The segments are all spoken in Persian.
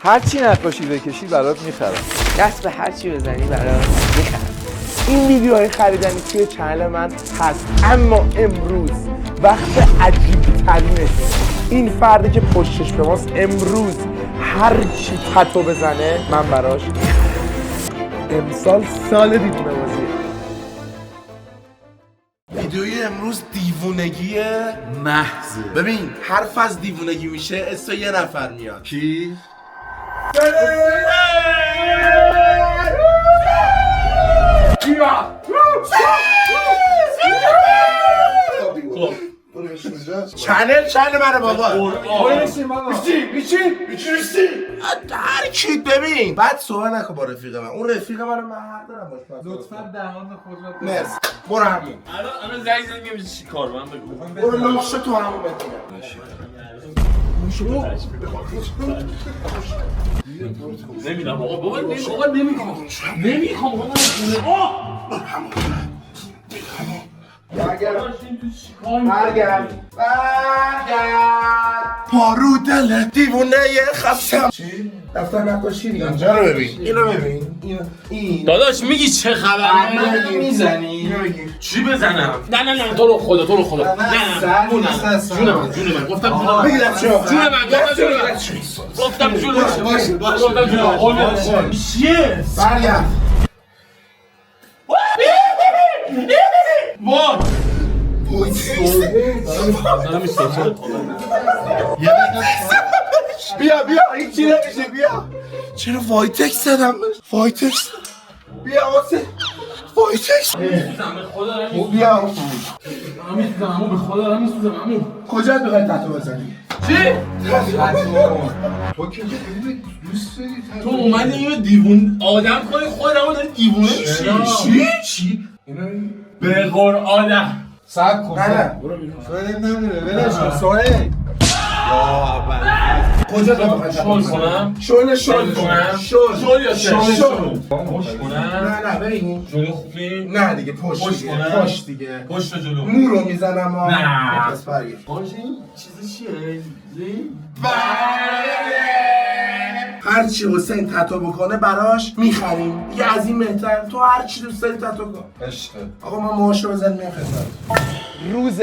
هر چی نقاشی بکشی برات میخرم. دست به هر چی بزنی برات میخرم. این ویدیوهای خریدنی توی چنل من هست، اما امروز وقت عجیب ترینه. این فردی که پشتش به ماست امروز هر چی تتو بزنه من براش امسال سال دیوونه بازیه. ویدیوی امروز دیوونگی محض. ببین حرف از دیوونگی میشه اسم یه نفر میاد. کی؟ چنل منه بابا. بیچین هر کی ببین بعد صحبت نکن با رفیق من. اون رفیق من حق دارم باش. لطفاً دهان خود را مرسی. برو همین. الان زنگ زنگ میشه چی کار من بگو. برو لاخش تو همون بتونم. نمیدونم بابا نمیخوام برگرد پارو دل دیوونه خستم. چی؟ دفتر نقاشی دیگه اینجا رو ببین. اینو ببین. این داداش میگی چه خبره؟ میزنی؟ چی بزنم؟ نه تو رو خدا نه جون من گفتم چیه؟ برگرد با بیا این چی نمیشه بیا. چرا وایتکس زدم؟ وایتکس بیا واسه وایتکس بیا به خدا دارم میسوزم کجا میخوای تتو بزنی؟ چی؟ تو که خیلی دوست داری تو اومدی اینو دیوون آدم کنی خودمو داری دیوونه میشی چی؟ به قرآن سب کن برو بیرون سوهل نمیره ولش کن سوهل کجا تو میخوای شل کنم؟ شل کنم شل یا شل پشت کنم؟ نه ببین جلو خوبی؟ نه دیگه پشت کنم؟ پشت دیگه پشت جلو مو رو میزنم نه. پس برگرد این چیز چیه؟ هر چی حسین تتو بکنه براش میخریم دیگه. از این بهتر تو هر چی دوست داری تتو کن. عشقه آقا من موهاشو بزنیم خدمت. روز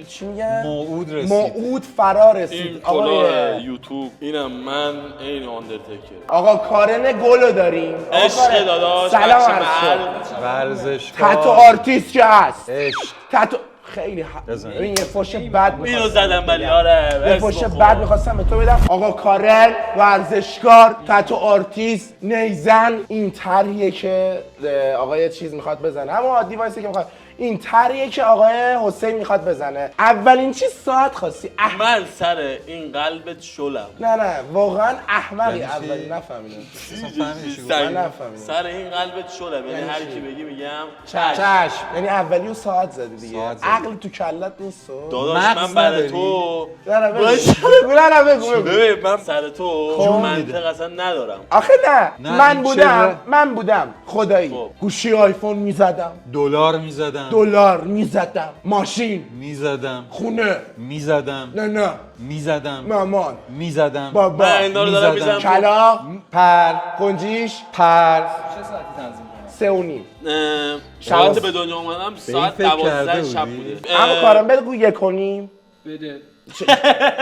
چی میگن؟ موعود رسید. موعود فرا رسید. این کلاه یوتیوب اینم من این آندرتیکر. آقا کارن گلو داریم. عشق داداش سلام عرض ورزشکار تتو آرتیست که هست. عشق تتو خیلی ببین یه فوش بد اینو زدم ولی آره یه فوش بد میخواستم به تو بدم. آقا کارل ورزشکار تتو آرتیست نیزن این طرحیه که آقای چیز میخواد بزنه، اما عادی وایسه که میخواد این طرحیه که آقای حسین میخواد بزنه. اولین چیز ساعت خواستی من سر این قلبت شلم. نه واقعا احمقی. اولی نفهمیدم من نفهمیدم. سر این قلبت شلم یعنی هر کی بگی میگم چشم. یعنی اولی و ساعت زدی دیگه. عقل تو کلت نیست. داداش من برای تو نه بگو ببین من سر تو منطق اصلا ندارم. آخه نه من بودم خدایی گوشی آیفون میزدم، دلار میزدم، ماشین میزدم، خونه میزدم، نه میزدم، مامان میزدم، بابا من اینا رو دارم میزنم کلا پر کنجیش پر 3:30 شاید به دنیا اومدم ساعت 12 شب بوده. اما کارم بگو 1:30 بده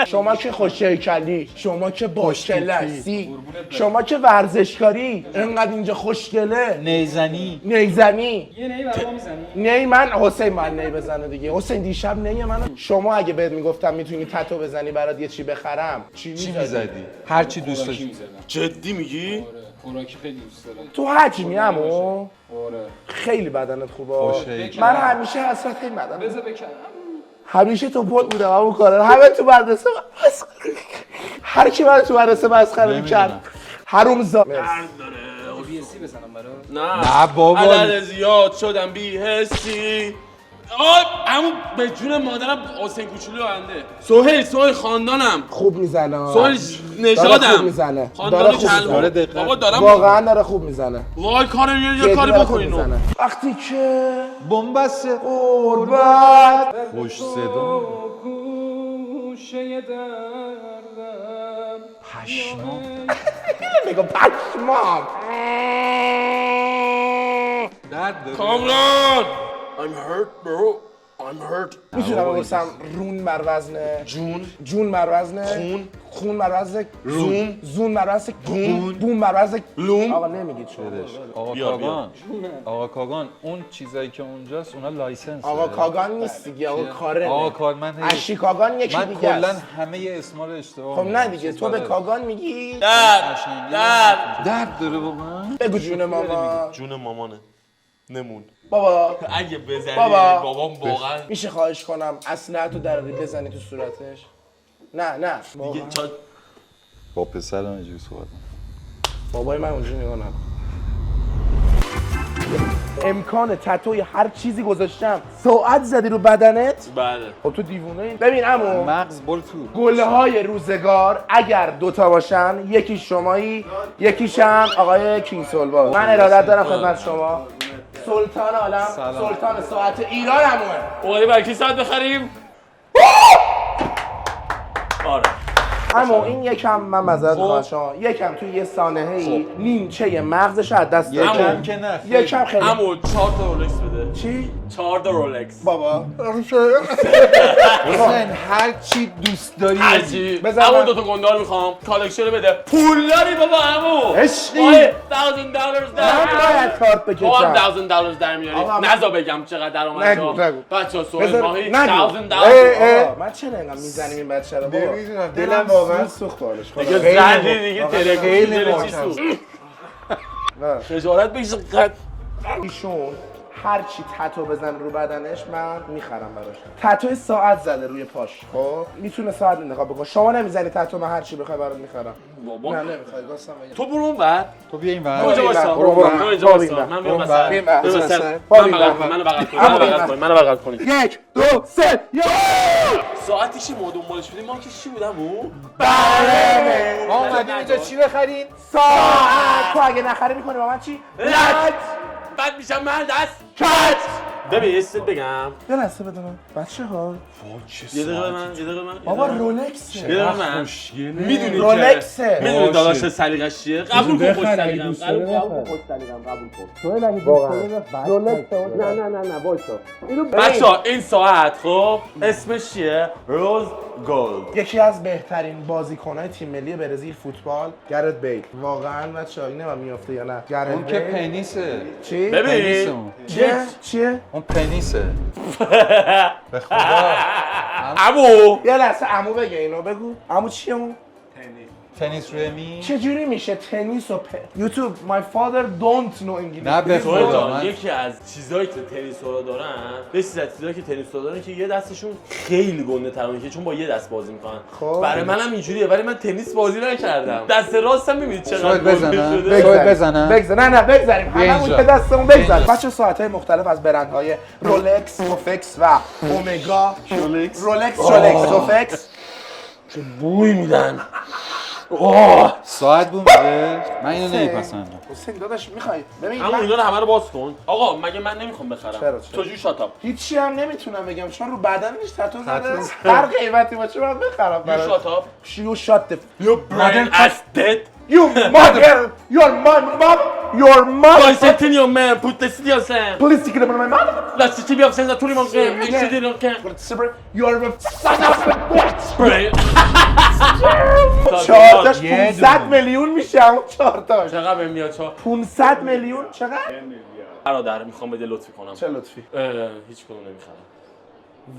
شما که خوش‌هیکلی، شما که باکلسی، شما که ورزشکاری انقدر اینجا خوشگله نیزنی نیزنی یه نی برام میزنی نی من حسین من نی بزنه دیگه. حسین دیشب نی منو. شما اگه بهت میگفتم میتونی تتو بزنی برات یه چی بخرم چی میزدی؟ هر چی دوست داشتی. جدی میگی؟ خوراکی خیلی دوست دارم. تو حجمی عمو آره خیلی بدنت خوبه. خوشهیکل. من همیشه حسرت این بدنم بذار بکنم همیشه تو پد بودم همون کاره. همه تو مدرسه هر کی من تو مدرسه مسخره می‌کرد. حرومزاده. داره بی‌حسی بزنم برات. نه بابا. عدد زیاد شدم بی‌حسی. همون به جون مادرم حسین کوچولو آینده. سهیل خاندانم خوب میزنه. سهیل داره خوب نژادم میزنه. خاندان خوب کلمه. میزنه. بابا دارم واقعا داره خوب میزنه. وای یه کاری بکنینو. وقتی که بنبست قربت خوش صدا گوشه دردم میگم پشمام. درد داره. کامران I'm hurt bro I'm hurt میتونم بپرسم رون بر وزن جون بر وزن خون بر وزن زون بر وزن بوم بر وزن لوم آقا نمیگید شما. آقا کاگان اون چیزایی که اونجاست اونا لایسنس. آقا کاگان نیست دیگه، آقا کارنه. آقا کارمند اشی کاگان یکی من دیگه کلا است. همه اسما رو اشتباه خب نه می‌گم. دیگه تو به کاگان میگی. درد داره بابا. بگو جون ماما. جون مامانه نمون بابا اگه بزنی بابا. بابام واقعا میشه خواهش کنم اسلحه‌تو دراری بزنی تو صورتش؟ نه دیگه با پسرم اینجوری صحبت نکن. بابای من اونجوری نگاه نکن. امکان تتوی هر چیزی گذاشتم ساعت زدی رو بدنت؟ بله خب تو دیوونه ای؟ ببین عمو مغز برو تو. گل‌های روزگار اگر دوتا باشن یکی شمایی یکیشم آقای کینگ سولوا. من ارادت دارم خدمت شما. سلطان عالم سلطان ساعت ایران همونه. اوقای برکی ساعت بخریم آره اما این یکم من معذرت می‌خوام شما یکم توی یه سانحه‌ای نیمچه مغزش از دست داد. یکم که نه. یکم خیلی. امو 4 تا رولکس بده چی؟ 4 تا رولکس بابا حسین هر چی دوست داری هرچی بزن امو من. 2 تا گندار میخوام کالکشن رو بده پول داری بابا امو عشقی. $1,000 من در باید کارت بکشم. $1,000 در میاری آقا، نزا بگم چقدر درآمد نگو. بچه‌ها سوال بذار- ماهی نگو. $1,000 آقا، من چرا اینقدر میزنیم این بچه رو بابا؟ نمی‌دونم، دلم واقعا سوخت حالش. دیگه خیلی زدی دیگه تلگرام خیلی دل چی محکم. سوخت نه. خجالت بکش ایشون هر چی تتو بزن رو بدنش من میخرم براش. تتو ساعت زده روی پاش. خب میتونه ساعت انتخاب بکنه. شما نمیزنی تتو، من هر چی بخوای برات میخرم. بابا نه نمیخوای گاستم بگم. تو برو اونور تو بیا این تو ور. اینجا وایسا برو تو برو. اینجا برو وایسا برو. من میام برو وسط برو. من برو وسط برو. منو بغل کن منو بغل کن 1 2 3 یا ساعتی چی ما دنبالش بودیم ما که چی بودم او بله. ما اومدیم اینجا چی بخریم؟ ساعت تو اگه نخری میکنی با من چی؟ لط بعد میشم من دست کت. ببین یه چیز بگم یه لحظه بده من. بچه ها یه دقیقه من بابا رولکسه. یه دقیقه من میدونی که رولکسه. میدونی داداش سلیقش چیه قبول کن خوش سلیقم قبول کن بچه‌ها این ساعت خب اسمش چیه روز گلد یکی از بهترین بازیکن‌های تیم ملی برزیل فوتبال گرت بیل. واقعا بچه‌ها این نمی‌دونم میافته یا نه. گرت اون که بیل. پنیسه. چی؟ ببین پنیسه اون. چیه؟ اون پنیسه. به خدا. عمو یه لحظه عمو بگه اینو بگو. عمو چیه اون؟ تنیس روی می. چجوری میشه تنیس و یوتیوب my father don't know انگلیسی. نه به سوال خدا جان من یکی از چیزایی که تنیس‌ها دارن یه چیزایی که تنیس‌ها دارن که یه دستشون خیلی گنده ترانه که چون با یه دست بازی میکنن خب. برای منم اینجوریه ولی من تنیس بازی نکردم دست راستم میبینید چقدر شاید گنده بزنم. شده شاید بزنم. بگذار نه بگذاریم هممون اینجا. که دستمون بگذاریم. بچه ساعت‌های مختلف از برندهای رولکس، توفکس و اومگا. رولکس، توفکس. چه بوی میدن ساعت بو میده. من اینو نمیپسندم. حسین داداش میخوای ببین اما من اینا رو همه رو باز کن آقا مگه من نمیخوام بخرم چرا؟ تو جو شاتاپ هیچی هم نمیتونم بگم چون رو بدنش تتو زده. هر قیمتی باشه من بخرم یو براش. شاتاپ You shut the یو برین اس دد You mother! Your mom! Your mom! Konstantinio man put the city on Sam Please take it from my mom! La city of senza tuli mon game ikisi non can You're a son of a bitch! spray چهارتاش 500 میلیون میشه اون چهارتاش. چقدر بهم میاد 500 میلیون چقدر؟ برادر میخوام بده لطفی کنم چه لطفی؟ هیچ کدوم نمیخرم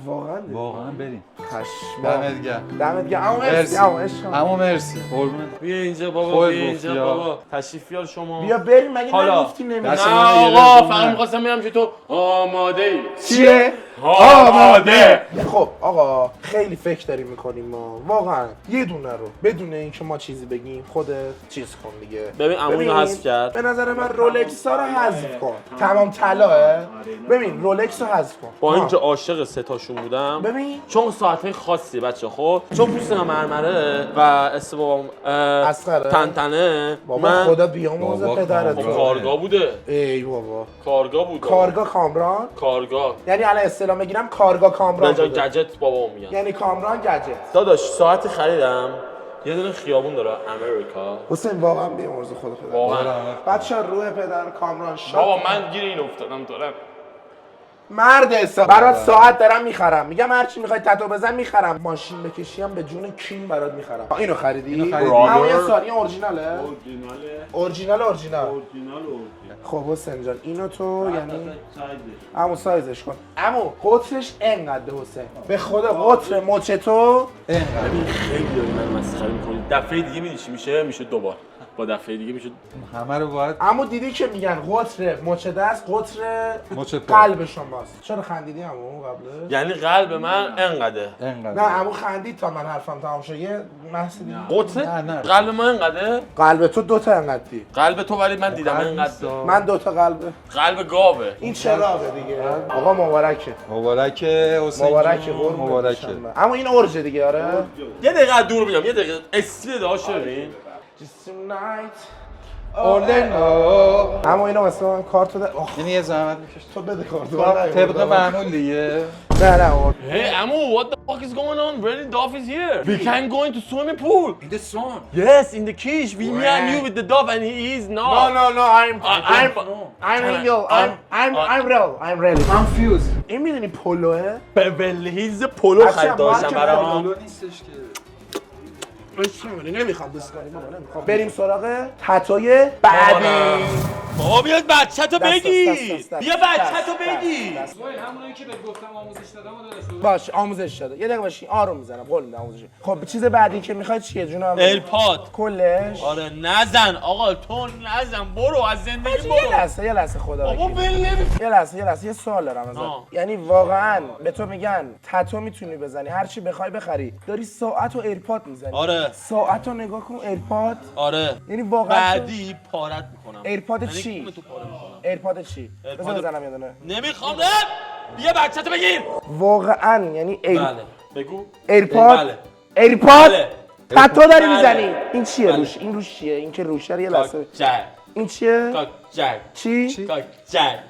واقعا بریم. پشمام. دمت گرم. دمت گرم. اما مرسی. مرسی. اما عشقم. اما مرسی. قربونت. بیا اینجا بابا خودت بیا گفتی اینجا یا. بابا تشریف بیار شما بیا بریم مگه حالا. نگفتی نه نمی‌دونم. دست منو آقا گرفت. فقط میخواستم بگم که تو آماده ای چیه؟ آماده خب آقا خیلی فکر داریم میکنیم ما واقعا یه دونه رو بدون اینکه ما چیزی بگیم خودت چیز کن دیگه. ببین عمو اینو حذف کرد به نظر من رولکس ها رو حذف کن. تمام طلاه. ببین رولکس رو حذف کن. با اینکه عاشق سه تاشون بودم ببین چون ساعت‌های خاصی بچه خب چون پوست مرمره و استبابام اصغره. تنتنه بابا من خدا بیامرز بابا پدرت خب رو. کارگاه بوده ای بابا کارگاه بوده کارگاه کامران کارگاه یعنی الان اصطلاح بگیرم کارگاه کامران به جای بوده. گجت بابام میگن یعنی کامران گجت. داداش ساعتی خریدم یه دونه خیابون داره امریکا. حسین واقعا بیامرز خدا. واقعا بچه‌ها روح پدر کامران شاد. بابا من گیر این افتادم دارم. مرد حساب برات ساعت دارم میخرم، میگم هر چی میخوای تتو بزن میخرم، ماشین بکشی هم به جون کین برات میخرم. اینو خریدی؟ اما یه سال این اورجیناله؟ اورجینال. خب حسین جان اینو تو یعنی عمو سایزش کن. عمو قطرش انقدر حسین به خدا قطر مچ تو ببین خیلی داری من مسخره می‌کنی. دفعه دیگه می‌دونی چی میشه دوبار. با دفعه دیگه میشه همه رو باید عمو دیدی که میگن قطر مچ دست قطر مچ پا. قلب شماست. چرا خندیدی عمو قبلش؟ یعنی قلب من انقدره. نه عمو خندید تا من حرفم تمام شد. یه بحث دیگه. قطر نه. قلب من انقدره. قلب تو دوتا انقدری. قلب تو ولی من دیدم انقدر. من دوتا قلبه. قلب گاوه. این چراغه دیگه. آقا مبارکه. مبارکه حسین مبارکه جون، قربونت مبارکه. بشم. اما این اورجه دیگه آره. یه دقیقه از دور میام. یه دقیقه استیل داشته ببین. اما اینو مثلا کارتو ده. یعنی یه زحمت میکشه تو بده کارتو. طبق معمول دیگه. نه Hey Amu, what the fuck is going on? Really, Dove is here. We can go into swimming pool. In the sun. Yes, in the Kish. We me and you with the Dove, and he is not. No, I'm really confused. این میدونی پولوه؟ Beverly Hills پولو خرید داشتم برام. نیستش که نمیخوام دوست کنیم نمیخوام. بریم سراغ تتوی بعدی. بابا بیاد بچه‌تو بگی. دست. بیا بچه‌تو بگی. همونایی که بهت گفتم آموزش دادم و داداش. باش آموزش داده. یه دقیقه باشین آروم میزنم قول میدم آموزش. خب چیز بعدی که میخواید چیه جونم؟ الپاد. کلش. آره نزن آقا تو نزن برو از زندگی برو. یه لحظه خدا بابا وکیل. ول نمی یه لحظه یه سوال دارم ازت. یعنی واقعا به تو میگن تتو میتونی بزنی هر چی بخوای بخری داری ساعت و ایرپاد میزنی. آره. ساعت رو نگاه کن ایرپاد. آره. یعنی واقعا بعدی پارت میکنم. ایرپاد یعنی چی؟ کونه تو پاره میکنم. ایرپاد چی؟ بذار بزنم یه دونه. نمیخوام بیا بچه‌تو بگیر. واقعا یعنی بله بگو. ایرپاد بله. ایرپاد بله. تتو داری بله. میزنی. این چیه بله. روش؟ این روش چیه؟ این که روشه یه لحظه. جای این چیه؟ جای چی؟ جای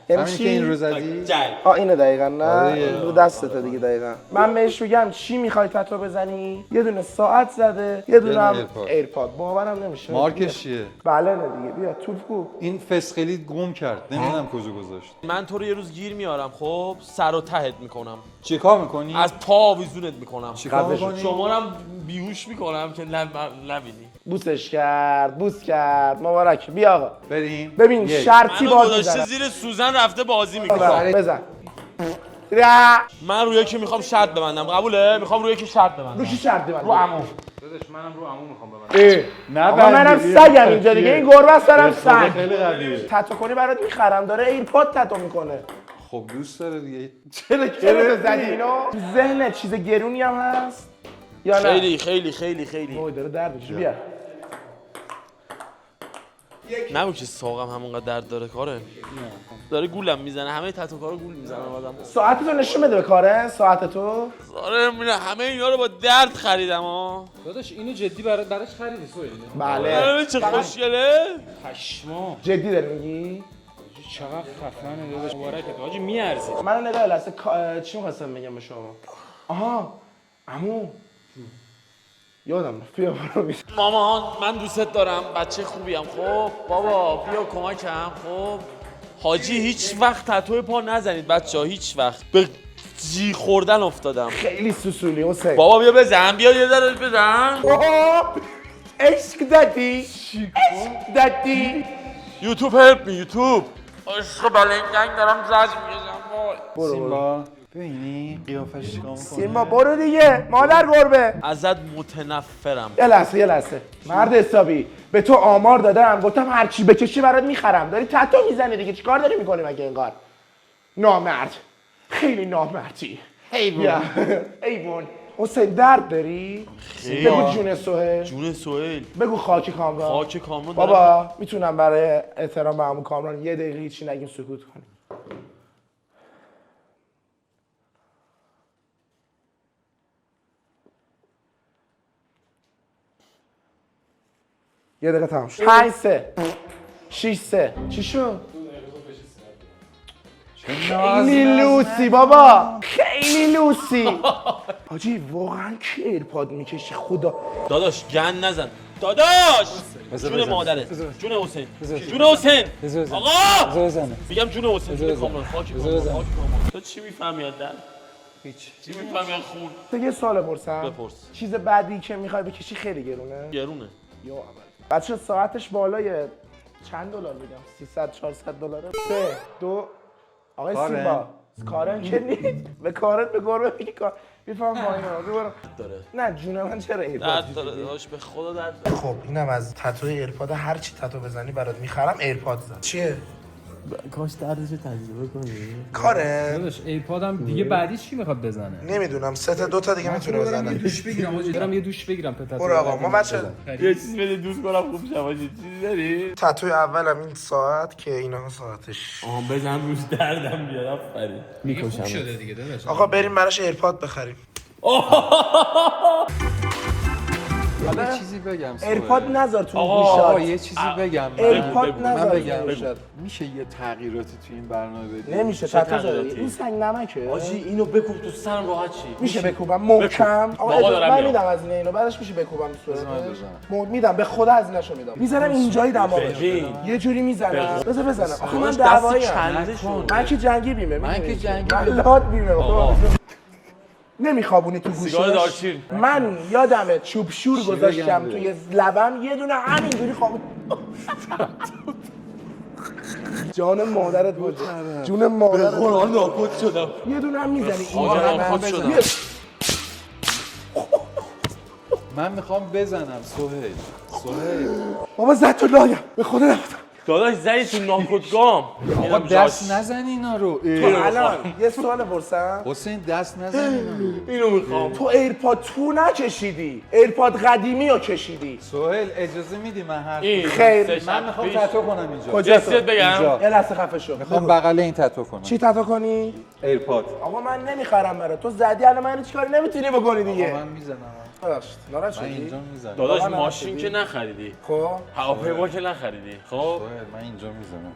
یعنی همین که این رو چی؟ زدی جای اینه دقیقا نه آره. رو دستته دیگه دقیقا. من بهش میگم چی میخوای تتو بزنی؟ یه دونه ساعت زده یه دونه هم ایرپاد. باورم نمیشه. مارکش چیه؟ بله نه دیگه بیا توپو. این فسخلی گم کرد نمیدونم کجا گذاشت. من تو رو یه روز گیر میارم خب سر و تهت میکنم چیکار میکنی؟ از پا آویزونت میکنم چیکار میکنی؟ شما رو هم بیهوش میکنم که نبینی. بوسش کرد بوس کرد مبارک. بیا آقا بریم ببین شرطی منو باز گذاشته میزنم. زیر سوزن رفته بازی میکنه. بزن من روی یکی میخوام شرط ببندم قبوله؟ میخوام روی یکی شرط ببندم. رو کی شرط ببندی؟ رو عمو. داداش منم رو عمو میخوام ببندم. نه آقا منم سگم اینجا دیگه این گربه است دارم سگ. خیلی قویه. تتو کنی برات میخرم داره ایرپاد تتو میکنه. خب دوست داره دیگه. چرا زدی اینو؟ تو ذهنت چیز گرونی هم هست یا نه؟ خیلی وای داره درد میشه. بیا نبود که ساقم همونقدر درد داره کاره داره گولم میزنه همه تتوکارا گول میزنن آدم. ساعتتو نشون بده به کاره ساعتتو. آره میره همه اینا رو با درد خریدم ها. داداش اینو جدی براش خریدی سویل؟ بله چه خوشگله. پشما جدی داری میگی؟ چقدر خفنه داداش مبارکت حاجی میارزید. منو نگاه لحظه چی می‌خواستم بگم به شما؟ آها عمو یادم رفت. بیا برو بیش. مامان من دوستت دارم بچه خوبیم خب بابا بیا کمکم خب حاجی هیچ وقت تتو پا نزنید بچه‌ها هیچ وقت به جی خوردن افتادم. خیلی سوسولی حسین. بابا بیا بزن بیا یه ذره بزن. عشق دادی عشق دادی. یوتیوب هلپ می یوتیوب عشق بلنگنگ دارم زج میزنم. سیمبا ببینی قیافش چیکار میکنه؟ سیمبا برو دیگه مادر گربه. ازت متنفرم. یه لحظه مرد حسابی به تو آمار دادم گفتم هر چی بکشی برات میخرم داری تتو میزنی دیگه چیکار داری میکنی مگه اینقدر نامرد خیلی نامردی. حیوان حیوان. حسین درد داری؟ بگو جون سهیل. جون سهیل بگو خاک کامران. خاک کامران بابا میتونم برای احترام به عمو کامران یه دقیقه هیچی نگیم سکوت کنیم. یه دقیقه تمام شد. 5 3 6 3 چی شد؟ خیلی لوسی بابا خیلی میلوسی حاجی واقعا کی ایرپاد میکشی خدا؟ داداش گند نزن داداش. جون مادره، جون حسین، جون حسین. آقا میگم جون حسین، جون کامران. خاک کامران. تو چی میفهمی از در؟ هیچ. چی میفهمی از خون؟ تو یه سوال بپرسم. بپرس. چیز بعدی که میخوای بکشی خیلی گرونه؟ گرونه. یا اول بچه ساعتش بالای چند دلار بگم؟ 300 400 دلاره. 3 2 آقای کارن. سیمبا کارن که نیست. به کارن به گربه بگی کار میفهم پایین ها ببرم. داره. نه جون من چرا ایرپاد درد داره داداش، به خدا درد داره. خب اینم از تتو ایرپاد. هر چی تتو بزنی برات میخرم. ایرپاد زد چیه؟ کاش دردش تجربه کنی. کاره؟ داداش ایرپادم دیگه بعدی چی میخواد بزنه؟ نمیدونم 3 تا 2 تا دیگه میتونه بزنه. دوش بگیرم آجی، برم یه دوش بگیرم پتات. برو آقا ما بچه یه چیز بده دوست کنم خوب شم. چیزی داری؟ تتوی اولم این ساعت که اینا ساعتش. بزن روش دردم بیاد. آفرین. میکشم شده دیگه داداش. آقا بریم براش ایرپاد بخریم. یه چیزی بگم ایرپاد نذار تو آقا گوشات. یه چیزی بگم. ایرپاد من نذار بگم. تو گوشات. میشه یه تغییراتی تو این برنامه بدی؟ نمیشه تتو زدی. این سنگ نمکه. آجی اینو بکوب تو سرم راحت چی؟ میشه بکوبم محکم. آقا بابا دارم من میام. میدم از اینو بعدش میشه بکوبم تو بذار من صورتش. میدم به خدا از ایناشو میدم. میذارم اینجای دماغش. ببین. یه جوری میزنم. بذار بزنم. آخه من داداش دعوایی دست کنده شد. من که جنگی بیمه. من که جنگی من بیمه. لات بیمه. نمیخوابونی تو سیگار گوشش. دارچین. من یادمه چوب شور گذاشتم بگم توی لبم یه دونه همینجوری خواب. جان مادرت بود. جون مادرت. قرآن ناکوت شدم. یه دونه هم میزنی. آقا ناکوت شدم. من میخوام بزنم سهیل. بابا زد تو لایم. به خدا نفتم. داداش زدی تو ناکوتگام. آقا دست نزن اینا رو. تو الان یه سوال بپرسم. حسین دست نزن اینا رو. اینو میخوام. تو ایرپاد تو نکشیدی. ایرپاد قدیمی رو کشیدی. سهیل اجازه میدی من حرف این خیر، سه شب من میخوام پیش. تتو کنم اینجا. کجا تو؟ جسد بگم. اینجا. یه لحظه خفه شو. میخوام بغل این تتو کنم. چی تتو کنی؟ ایرپاد. آقا من نمیخرم برات. تو زدی الان من چیکاری نمیتونی بکنی دیگه. من میزنم. ببخشید ناراحت من شدی؟ اینجا میزنم. داداش واقعا ماشین نشدی؟ که نخریدی. خب هواپیما که نخریدی. خب سهیل من اینجا میزنم.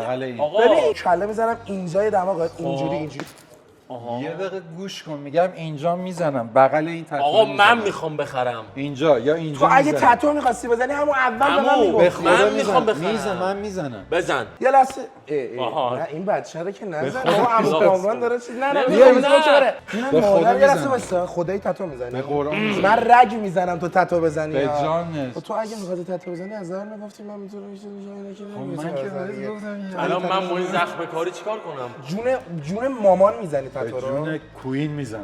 بغل این. آقا ببین کله میزنم اینجای دماغت اینجوری. یه دقیقه گوش کن میگم اینجا میزنم بغل این تتو. آقا من میخوام بخرم. اینجا یا اینجا تو اگه میزنم. تتو می‌خواستی بزنی همون اول به من عمو، به میگفتی. خدا من میخوام بخرم. من میزنم. بزن. یه لحظه آها. نه این بچه رو که نزن. بابا عمو کامران داره چیز نه بیا بیا بزن. چه بره. به خدا مادر یه لحظه میزنم. واسه خدای تتو میزنی. به قرآن میزنم. من رگ میزنم تو تتو بزنی. به ها. جانت. تو اگه می‌خواستی تتو بزنی از اول میگفتی من میتونم میشه اینه که من که بهت گفتم الان من با این زخم کاری چیکار کنم؟ جون مامان میزنی به تتو رو. جون کوین میزنم.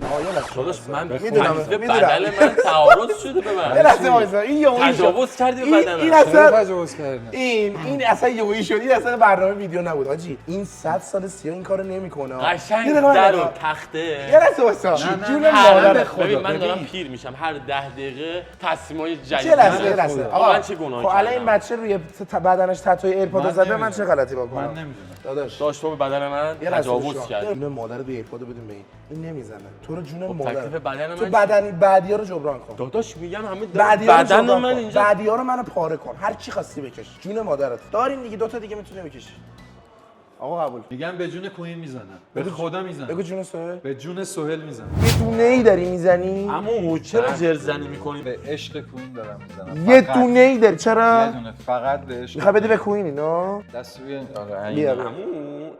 داداش من میدونم. به بدل من تعارض شده به یه من. لحظه وایسا این یهویی شد. تجاوز کردی به این بدنم. اصلا تجاوز کردن. این اصلا یهویی شد. این اصلا برنامه ویدیو نبود حاجی. این 100 سال سیاه این کارو نمیکنه. قشنگ در و تخته. یه لحظه وایسا. جون هر مادر ببین من دارم ببین. پیر میشم هر 10 دقیقه تصمیمای جدید. چه لحظه یه لحظه آقا من چه گناهی خب الان این کردم؟ بچه روی بدنش تتوی ایرپاد من زده من چه نمی‌دونم. غلطی بکنم؟ من نمیدونم. داداش داشت تو به بدن من یه لحظه تجاوز گوش کن. کرد. جون مادر رو ایرپاد بدون به این نمیزنه. تو رو جون تکلیف مادر بدن تو من بدنی بعدیا رو جبران کن. داداش میگم همه بعدیا رو بدن جبران من کن. اینجا. بعدیا رو منو پاره کن. هر چی خواستی بکش. جون مادرت. دارین دیگه 2 تا دیگه میتونه بکشی. آقا قبول. میگم به جون کوین میزنم. به خدا میزنم. بگو جون سهیل. به جون سهیل میزنم. یه دونه ای داری میزنی؟ عمو چرا جرزنی میکنی؟ به عشق کوین دارم میزنم. یه دونه ای داری چرا؟ یه دونه فقط به عشق. میخوای بدی به کوین اینو؟ دست روی آره بیا. اینو.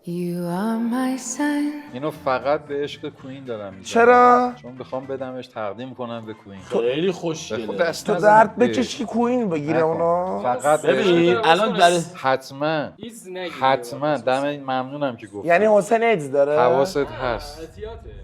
You are my sun. اینو فقط به عشق کوین دارم میزنم. چرا؟ چون بخوام بدمش تقدیم کنم به کوین. خیلی به خوشگله. خود دست تو نزن. درد بکشی کوین بگیره اونا. فقط به ببین عشق. الان برای حتما حتما دم ممنونم که گفت. یعنی حسین ایدز داره؟ حواست هست.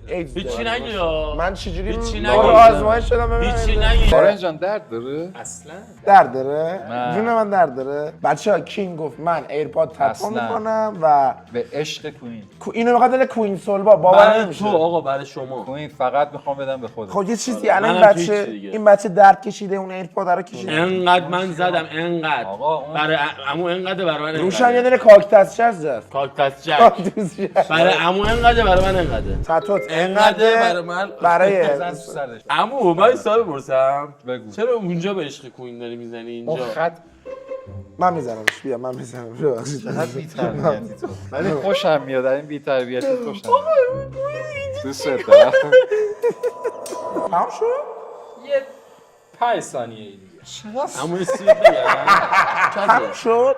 ایدز هیچی داره. نگی یا من چجوری هیچی دور نگی. آزمایش شدم ببینم هیچی ایدز. نگی. آرنج جان درد داره؟ اصلا درد داره؟ نه. جون من درد داره؟ بچه‌ها کینگ گفت من ایرپاد تتو اصلا. میکنم و به عشق کوین. اینو میخواد دل کوین سولبا باور برای نمیشه. تو آقا برای شما. کوین فقط میخوام بدم به خودم. خب یه چیزی الان این منم بچه هیچ دیگه. این بچه درد کشیده اون ایرپاد رو کشیده. انقدر من زدم انقدر آقا اون برای عمو انقدر برای من روشن یه انقدر دونه کاکتس چست زد. کاکتس جک کاکتوس جست. برای عمو انقدر برای من انقدر تتوت انقدر برای من برای بزن تو سرش. عمو من یه سوال بپرسم بگو. چرا اونجا به عشق کوین داری میزنی اون اینجا خط من میزنمش، بیا من میزنم. ببخشید. چقدر بی‌تربیتی تو. ولی خوشم میاد این بی‌تربیتی خوشم. دوست دارم. تمام شد؟ یه 5 ثانیه ای دیگه. همون سی دیگه. تمام شد؟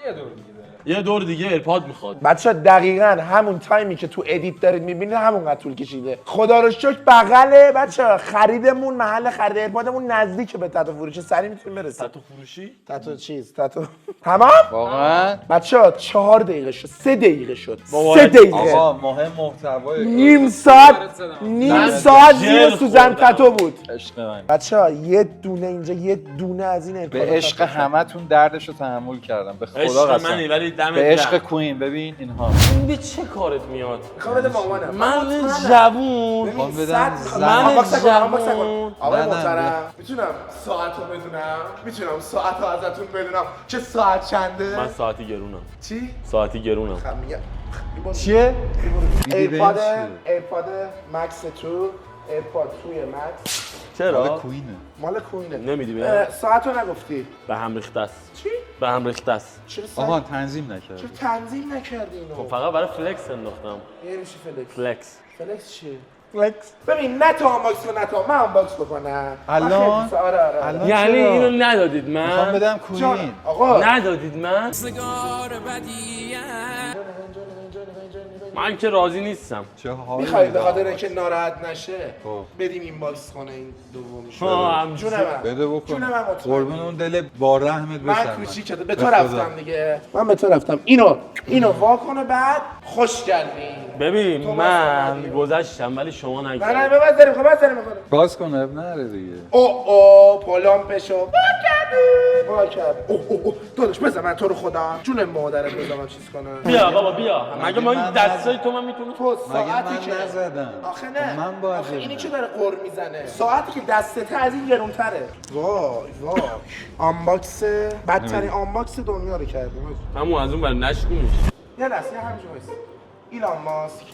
یه دور دیگه داره. یه دور دیگه ایرپاد میخواد. بچه دقیقاً همون تایمی که تو ادیت دارید میبینید همونقدر طول کشیده. خدا رو شکر بغله بچه خریدمون، محل خرید ایرپادمون نزدیک به تتو فروشی، سریع میتونیم برسیم. تتو فروشی؟ تتو چیز؟ تتو تمام؟ واقعا؟ بچه 4 دقیقه شد، 3 دقیقه شد، 3 مبارک. دقیقه. آقا مهم محتوای نیم ساعت زیر سوزن تتو بود. عشق من. بچه یه دونه اینجا، یه دونه از این ایرپاد. به عشق همتون دردش رو تحمل کردم. به خدا عشق قسم. منی ولی دمت به عشق گرم. کوین ببین اینها. این به چه کارت میاد؟ میخوام بده مامانم. من جوون. میخوام بدم من جوون. آقای نه، نه، محترم میتونم ساعت رو بدونم؟ میتونم ساعت رو ازتون بدونم چه ساعت چنده؟ من ساعتی گرونم. چی؟ ساعتی گرونم. خب میگم چیه؟ ایرپاد مکس 2 ایرپاد 2 مکس چرا؟ کوینه. مال کوینه. نمیدی به ساعت رو نگفتی؟ به هم ریخته است. چی؟ به هم ریخته است. چرا آقا ساعت؟ تنظیم نکرد. چرا تنظیم نکردی اینو؟ خب فقط برای فلکس انداختم. یه میشه فلکس. فلکس. فلکس چیه؟ فلکس. ببین نه تو آنباکس کن نه تو من آنباکس بکنم. الان؟ آره. الان یعنی چرا؟ اینو ندادید میخوام من؟ بدم جان کوین. آقا ندادید من؟ من که راضی نیستم. چه حالی میخوای به داره. خاطر اینکه ناراحت نشه خب. بدیم این باکس کنه این دومیش. همچین. جون من. بده بکن. جون من مطمئن. قربون اون دل با رحمت من بشم. کوچیکه به تو رفتم دیگه. من به تو رفتم. اینو وا کنه بعد خوش کردی. ببین تو من باز گذشتم ولی شما نه نگذشتم. ببذاریم بذاریم. باز کن اب نره دیگه. او پلام پشو با کرد. او داداش بذار من تو رو خدا جون مادرت بذار من چیز کنم. بیا بابا بیا. مگه ما این من دستای تو من میتونم تو مگه ساعتی من که نزدم؟ آخه نه من باید آخه اینی بزنم. که داره قر میزنه ساعتی که دستته از این گرونتره. وای آنباکس بدترین آنباکس دنیا رو کردیم. همون از اون برای نشکونش. یه لحظه همینجا وایس. ایلان ماسک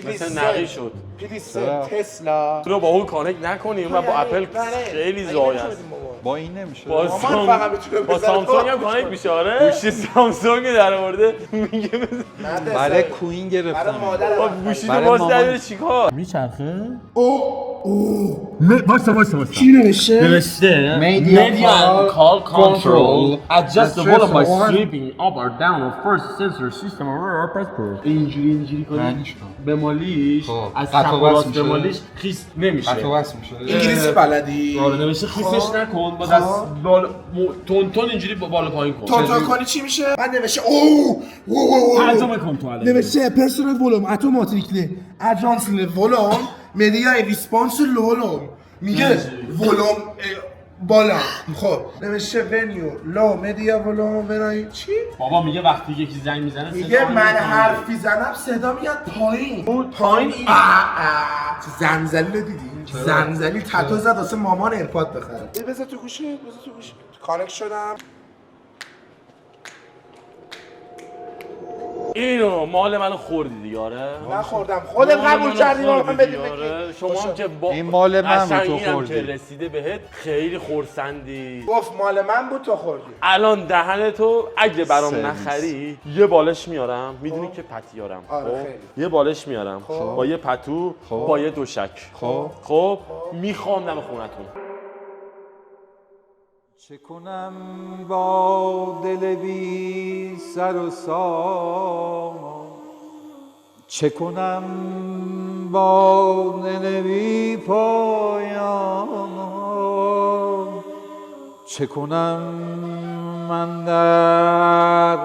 مثل نقی شد. تسلا تو رو با اون کانکت نکنیم و با اپل خیلی زای است. با این نمیشه. با مامان فقط میتونه با بزنه. سامسونگ هم کانکت میشه آره. گوشی سامسونگ در آورده میگه بزن. برای کوین برای گرفتم. مادر با من. گوشی برای تو باز مامان. در چیکار؟ چی نوشته؟ نوشته Media call control. adjust the Adjust volume by one. sweeping up or down of first sensor system or press اینجوری کنی معنیش کن. بمالیش خب. از قطع چپ و و بس راست میشه. بمالیش خیس نمیشه قطع و بس میشه. انگلیسی بلدی؟ آره نوشته خیسش نکن با دست تون اینجوری بالا پایین کن تونتون کنی چی میشه؟ من نوشته اوه ترجمه کن تو الان نوشته پرسونال ولوم اتوماتیکلی اجانس ولوم مدیا ریسپانس لولوم میگه ولوم بالا. خب نوشته ونیو لو مدیا ولوم ونای چی؟ بابا میگه وقتی یکی زنگ میزنه میگه من حرف میزنم صدا میاد پایین پایین زنزلی رو دیدی؟ زنزلی تتو زد واسه مامان ایرپاد بخره. بذار تو گوشی کانکت شدم. اینو مال منو خوردی دیگه آره نخوردم خودت قبول کردی با من بدیم آره. شما هم که با این مال من بود، تو قشنگی هم خوردی. که رسیده بهت خیلی خورسندی گفت مال من بود تو خوردی. الان دهن تو اگه برام سرویس. نخری یه بالش میارم میدونی که پتیارم آره، خب؟ خیلی. یه بالش میارم با یه پتو با یه دوشک خب میخوام دم خونتون چه کنم با دل بی سر و سامان، چه کنم با دل بی پایان، چه کنم من در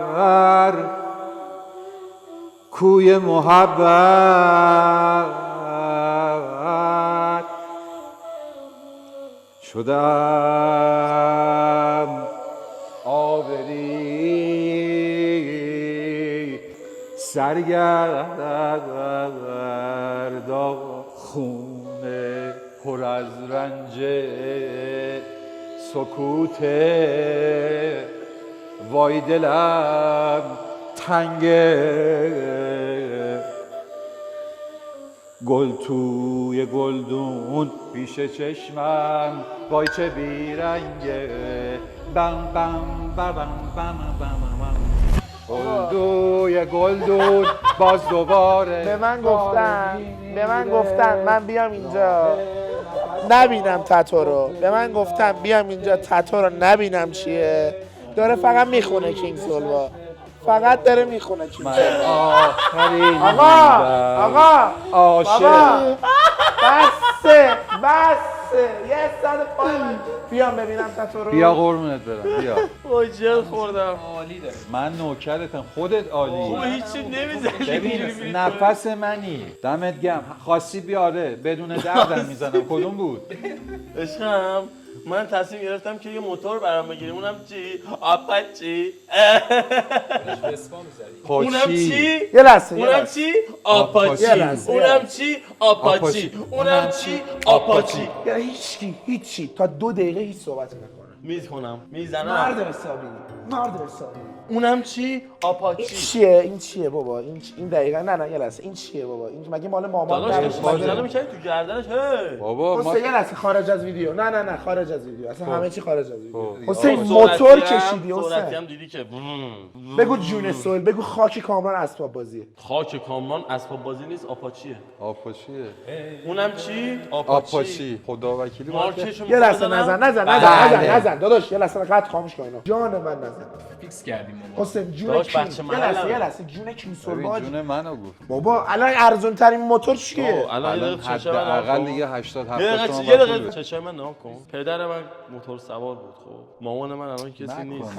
کوی محبت شدم آبری سرگردان خون پر از رنج سکوت وای دلم تنگه گل توی گلدون پیش چشمم وای چه بیرنگه بم بم بم بم بم بم گلدوی گلدون باز دوباره به من گفتن من بیام اینجا نبینم تتو رو. به من گفتن بیام اینجا تتو رو نبینم چیه. داره فقط میخونه کینگ سولوا. فقط داره میخونه کینگ سولوا. آخرین آقا عاشق بسه یه صد پای من بیام ببینم تتو رو. بیا قربونت برم بیا اوجل خوردم. من نوکرتم خودت عالی هیچی نمیزنی. ببین نفس منی دمت گم خواستی بیاره بدون دردم میزنم کدوم بود عشقم من تصمیم گرفتم که یه موتور برام بگیریم. اونم چی؟ آپاچی. اونم چی؟ یه لحظه اونم چی؟ آپاچی. یه لحظه. اونم چی؟ آپاچی. اونم چی؟ آپاچی. یعنی هیچی تا 2 دقیقه هیچ صحبت نکنم. میزنم میزنم. مرد حسابی اونم چی؟ آپاچی. این چیه بابا؟ این دقیقا نه یه لحظه این چیه بابا؟ این مگه مال مامان داداش ماجرا میکنی تو گردنش. هی بابا ما حسین یه لحظه خارج از ویدیو. نه خارج از ویدیو. اصلا همه چی خارج از ویدیو. خب. حسین موتور کشیدی سرعتی حسین. هم دیدی که بگو جون سوئیل، بگو خاک کامران اسباب بازیه. خاک کامران اسباب بازی نیست، آپاچیه. آپاچیه اونم چی؟ آپاچی خدا وکیلی مارکشو یه لحظه نزن داداش. یه لحظه قطع خاموش کن اینا. جان من نزن. فیکس کردیم حسین جون داداش کینگ. بچه یه لحظه جون کینگ سولوا. جون منو گفت بابا الان ارزون ترین موتور چیه؟ الان حداقل دیگه 80 70 یه دقیقه چشم من نام کن. پدر من موتور سوار بود. خب مامان من الان کسی نیست.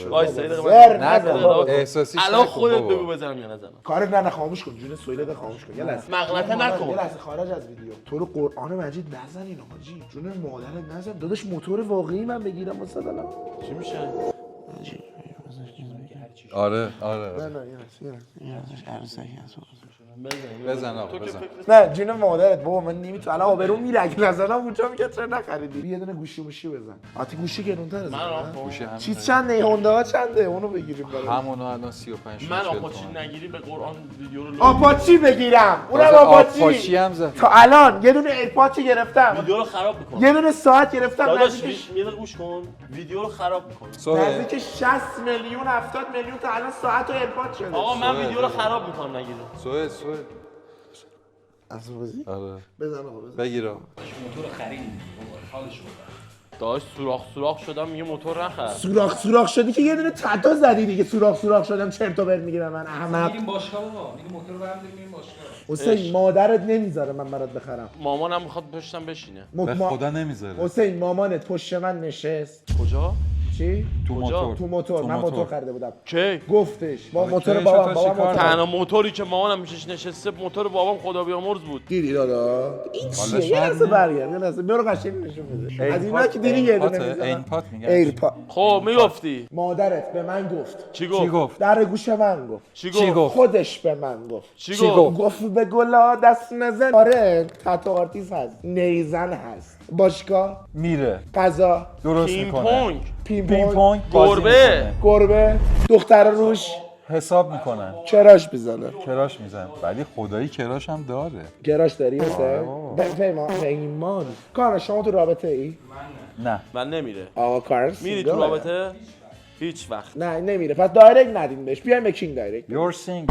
وای سه دقیقه نکن احساسی الان خودت بگو بزنم یا نزنم. کار نه خاموش کن جون سوئیل خاموش کن. یه لحظه مغلطه نکن. یه لحظه خارج از ویدیو. تو رو قرآن مجید نزن اینو حاجی. جون مادرت نزن. داداش موتور واقعی من بگیرم مثلا چی میشه؟ آره بزن آقا بزن. نه جون مادرت بابا من نمیتونم الان آبرو میره اگه نزنم اونجا میگه چرا نخریدی. یه دونه گوشی بزن. آتی گوشی گرونتره. گوشی همین چیز چنده؟ هوندا ها چنده؟ اونو بگیریم برای همونو الان 35 من آپاچی نگیری به قرآن ویدیو رو آپاچی بگیرم. اونم آپاچی هم زد تا الان یه دونه ایرپادچی گرفتم. ویدیو رو خراب میکنه. یه دونه ساعت گرفتم. داداش نزدیک یه دقیقه گوش کن. ویدیو رو خراب میکنه. نزدیک 60 میلیون 70 میلیون تا الان ساعت و ایرپاد شده. آقا من ویدیو رو خراب میکنم نگیره. سوئد اصلا بازی آره بزن آقا بزن. بگیر موتور خریدیم حالش بود. داش سوراخ شدم یه موتور نخر. سوراخ شدی که یه دونه تتا زدی دیگه. سوراخ شدم چرت و پرت میگی به من احمق. میریم باشگاه بابا. میریم موتور رو برمی‌داریم میریم باشگاه. حسین مادرت نمیذاره من برات بخرم. مامانم میخواد پشتم بشینه. به خدا نمیذاره حسین مامانت پشت من نشست. کجا؟ چی؟ تو موتور من موتور خریده بودم. کی؟ گفتش با موتور کی بابام شد تا چیکار؟ تنها موتوری که مامانم میشش نشسته موتور بابام خدا بیامرز بود. دیدی دادا این چیه؟ یه شاید لحظه نه. برگرد. یه لحظه برو قشنگ نشون بده. از اینا که دیدی یه دونه میزنن. اینپات میگن ایرپاد. خب میگفتی مادرت به من گفت. چی چی گفت؟ گفت در گوش من گفت. چی چی گفت؟ گفت خودش به من گفت. چی چی گفت؟ گفت به گلا دست نزن. آره تتو آرتیست هست. نیزن هست. باشگاه میره غذا درست پینگ میکنه پونگ پینگ پینگ پونگ گربه گربه دختر روش حساب میکنن چراش میزنه. کراش میزن ولی خدایی کراش هم داره گراش داری حسین؟ پیمان کار شما تو رابطه ای؟ نه من نمیره. آقا کار میری تو رابطه؟ هیچ وقت. نه نمیره. پس دایرکت ندین بهش. بیایم به کینگ دایرکت. یور سینگ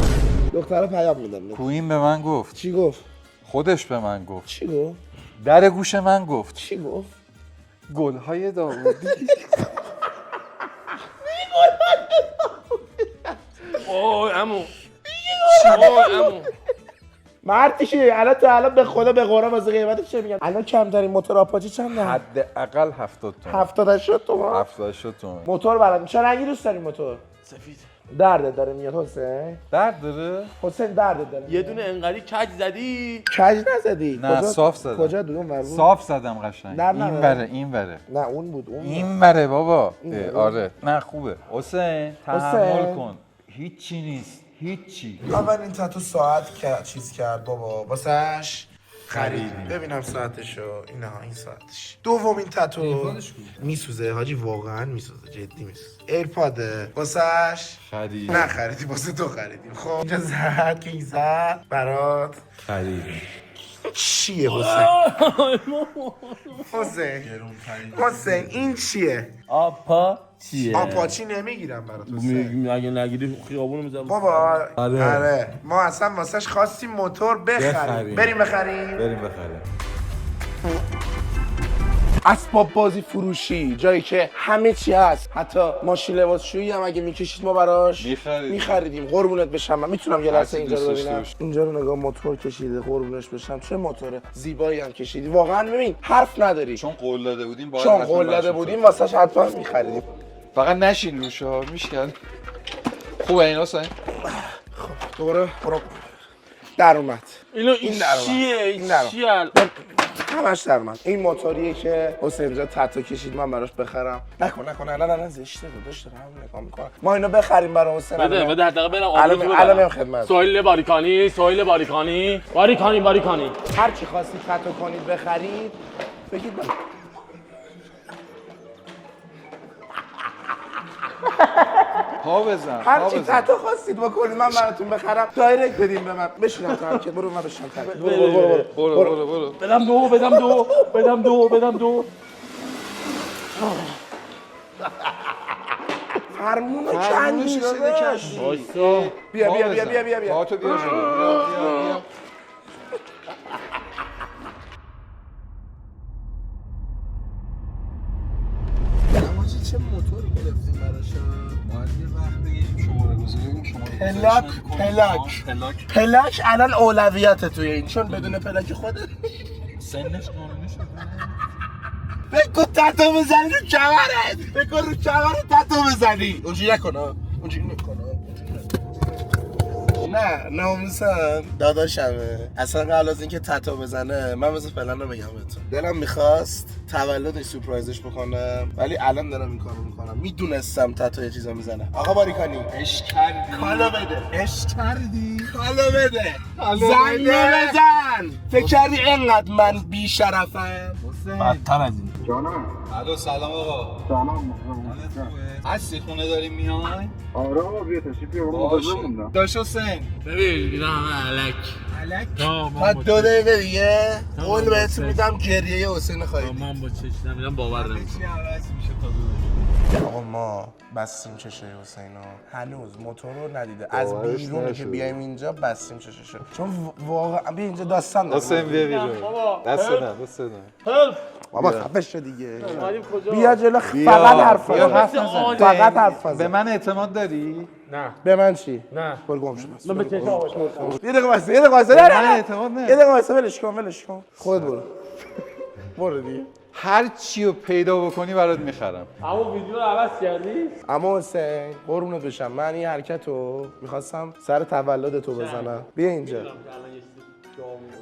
دخترا پیام میدم. کوین به من گفت چی گفت؟ خودش به من گفت چی گفت؟ در گوش من گفت چی گفت؟ گل‌های داوودی اوه عمو. اوه عمو. مرتیشی الان تو الان به خدا به قرآن واسه قیمتش چه میگن؟ الان کمترین موتور آپاچی چنده؟ حداقل 70 تومن 70 80 تومن. 70 تومن موتور برام چه رنگی دوست داری موتور؟ سفید. درد داره میاد حسین. درد داره حسین درد داره. یه دونه انقدی کج زدی. کج نزدی. نه کجا؟ صاف زدم کجا دودون ور بود؟ صاف زدم قشنگ نه. این بره نه اون بود اون. این بره بابا بره. آره نه خوبه حسین تحمل کن هیچی نیست هیچی اولین تتو ساعت که چیز کرد بابا واسش خرید. ببینم ساعتشو. این ساعتش. دومین تتو میسوزه حاجی واقعا میسوزه جدی میسوزه. ایرپاده واسش خرید نه خریدی واسه تو خریدیم. خب اینجا زد که این زد برات خرید چیه حسین؟ حسین این چیه؟ آپاچیه آپاچی نمیگیرم برات حسین. اگه نگیری خیابونو میذارم بابا آره ما اصلا واسش خواستیم موتور بخریم. بریم بخریم. اسباب بازی فروشی، جایی که همه چی هست، حتی ماشین لباسشویی هم اگه میکشید ما براش میخریدیم. قربونت بشم. من میتونم یه لحظه اینجا رو ببینم؟ اینجا رو نگاه، موتور کشیده. قربونش بشم چه موتوره زیبایی هم کشیدی واقعا. ببین حرف نداری، چون قول داده بودیم واسش حتما میخریدیم. فقط نشین روشا میشکن. خوبه این حسین؟ دوباره برو در اومد. این در چیه؟ این در چیه؟ همش در من. این موتوریه که حسین جان تتو کشید من براش بخرم. نکن نه زشته داداش، داره همون نگاه میکنه. ما اینو بخریم برای حسین. بده حداقل برم الان میام خدمت. سهیل باریکانی هر چی خواستید تتو کنید بخرید بگید من. پا بزن. هر چی تتو خواستید بکنید من براتون بخرم. دایرکت بدین به من. بشینم تو هم که برو من بشینم تو. برو. بدم دو. فرمونو کندی داداش. وایسا. بیا پاتو بیا جلو. چه موتوری گرفتیم براش؟ باید یه وقت بگیریم شماره گذاریم. پلاک الان اولویت توی این، چون بدون پلاک خود سنش قانونی شده. بگو تتو بزنی رو کمرت. بگو رو کمرت تتو بزنی. اونجوری نکنه. نه ناموسم داداشمه. اصلا قبل از اینکه تتو بزنه من مثل فعلا رو بگم بهتون دلم میخواست تولدش سورپرایزش بکنم، ولی الان دارم این کارو میکنم. میدونستم تتو یه چیزا میزنه. آقا باریکانی عشق کردی. کالو بده. زنگ بزن. فکر کردی اینقدر من بی شرفم؟ بدتر از این. الو سلام آقا. سلام. هستی خونه داریم میای؟ آره آقا بیا تشریف بیار. منتظر موندم. داش حسین. ببین اینا همه الک. تا 2 دقیقه دیگه قول بهتون میدم گریه حسین خواهید. من با چشم نمیدم باور نمیکنم. چی عوض میشه تا 2 آقا ما بستیم چشه حسینو، هنوز موتور رو ندیده. از بیرونه که بیایم اینجا بستیم چششو، چون واقعا بیا اینجا داستان داره. حسین بیا بیرون. دست بدن. بابا خفه شو دیگه. اومدیم کجا؟ بیا جلو. فقط حرف بزن. به من اعتماد داری؟ نه. به من چی؟ نه. برو گم شو. من به چشم آواش یه دقیقه واسه. من اعتماد نه. یه دقیقه واسه. ولش کن. خودت برو دیگه. هر چی رو پیدا بکنی برات میخرم. اما ویدیو رو عوض کردی؟ اما حسین قربونت بشم، من این حرکت رو میخواستم سر تولد تو بزنم. بیا اینجا.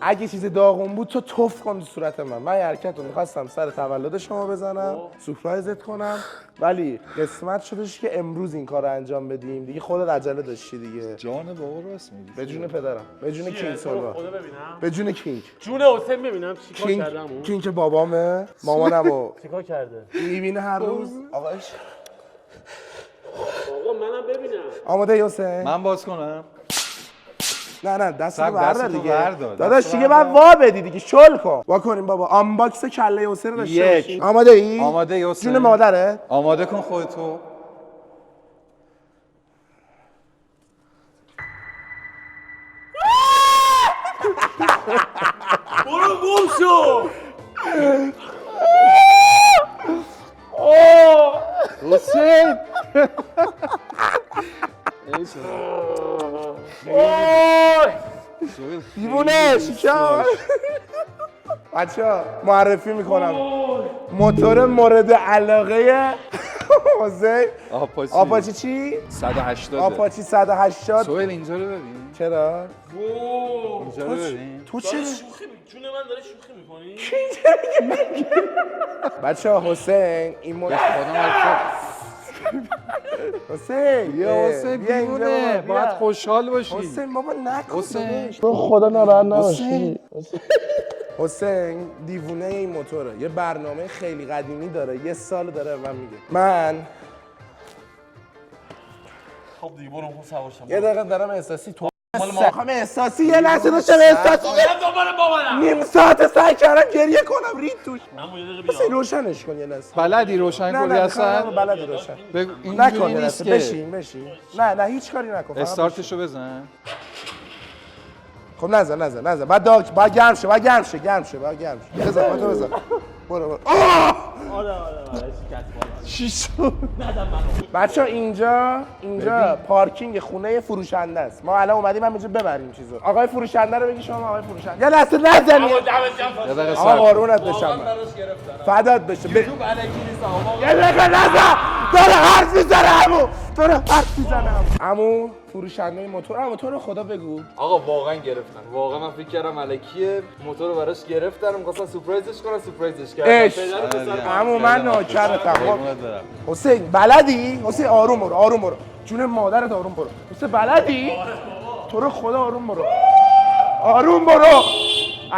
اگه چیز داغون بود تو توف کن تو صورت من. من این حرکت رو میخواستم سر تولد شما بزنم، سورپرایزت کنم، ولی قسمت شدش که امروز این کار رو انجام بدیم دیگه. خودت عجله داشتی دیگه. جان بابا راست میگی. به جون پدرم، به جون کینگ سولوا، خدا ببینم. به جون کینگ. جون حسین ببینم چیکار کردم اون. کینگ که بابامه، مامانمو چیکار کرده؟ میبینه هر روز. آقاش آقا منم ببینم. آماده حسین؟ من باز کنم. نه دستو بردار دیگه. داداش دیگه من وا بدی دیگه. شل کن. وا کنیم بابا. آنباکس کله حسین رو داشته باشیم. آماده ای؟ آماده حسین. جون مادره؟ آماده کن خودتو. برو گم شو. حسین. دیوونه شیکار. بچه‌ها معرفی میکنم موتور مورد علاقه حسین. آپاچی چی؟ 180. آپاچی 180. سوهل اینجا رو ببین. چرا؟ اینجا رو ببین. تو چه؟ جون من داره شوخی میکنی؟ بچه‌ها حسین این موتور حسین بیا حسین بیرونه. باید خوشحال باشی. حسین بابا نکن. حسین تو خدا ناراحت نباشی. حسین دیوونه این موتوره. یه برنامه خیلی قدیمی داره. 1 سال داره من میگه. من خب دیگه برو خود سوار شم. یه دقیقه دارم احساسی تو میخوام احساسی یه لحظه داشتم احساسی نیم ساعت سعی کردم گریه کنم رید توش. بس روشنش کن یه لحظه. بلدی روشن کنی اصلا؟ بلدی روشن. نکن نیست که. بشین. نه هیچ کاری نکن. استارتشو بزن. خب نزن. بعد گرم شه. بزن. برو. آره چی شد؟ بچه‌ها اینجا پارکینگ خونه فروشنده است. ما الان اومدیم اینجا ببریم چیزو. آقای فروشنده رو بگی شما آقای فروشنده. یه لحظه نزنی. آقا قارونت بشم. فدات بشه. یه دقیقه نزن. داره حرف میزنه عمو فروشنده موتور. عمو تو رو خدا بگو. آقا واقعا گرفتن. واقعا من فکر کردم الکیه موتور رو براش گرفتن. می‌خواستن سورپرایزش کردن. عمو من نوکرتم. حسین بلدی؟ حسین آروم برو. جون مادرت آروم برو. حسین بلدی؟ تو رو خدا آروم برو.